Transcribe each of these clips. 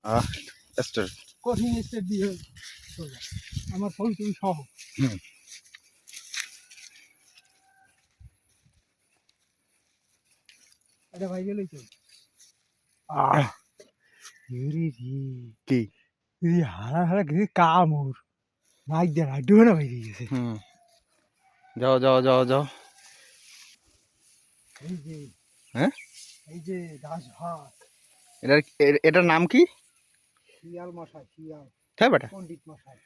আহ star কঠিন step দিয়ে সোজা। আমার ফোন তুমি সহ হুম এটা ভাই গেলেই তো আহ ইউরি রি কি ইউরি হারা হারা গেছে কামড় নাক দিয়ে রাড্ডু না ভাই গেছে। হুম যাও যাও যাও যাও এই যে হ্যাঁ এই যে দাস ভাত এটার নাম কি শিয়াল মশাই শিয়াল তাই বেটা পণ্ডিত মশাই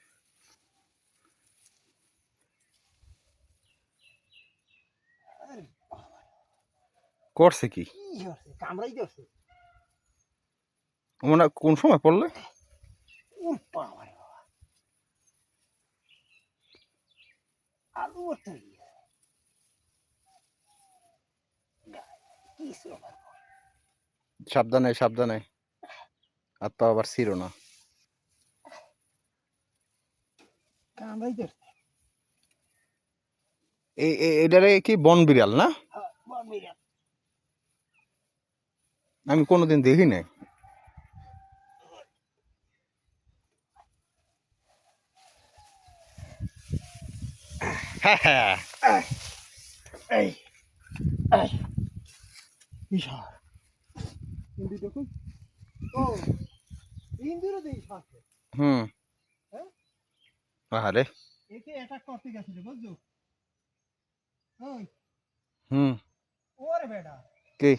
আরে করছে কি কি হচ্ছে কামড়াই দিচ্ছে মানে কোন সময় পড়লে উফ বাবা রে বাবা আলু হচ্ছে কি ছিল সাবধানে সাবধানে আর তো আবার ছিল না কামড়াই দিচ্ছে এটারে কি বন বিড়াল না হ্যাঁ বাবা আমি কোনোদিন দেখি নাই হ্যাঁ হ্যাঁ এই এই বিশাল হিন্দি দেখুন ও হিন্দিরও দেই সাথে হুম হ্যাঁ আরে একে অ্যাটাক করতে গেছিল বুঝছো ওই হুম ওরে বেটা কি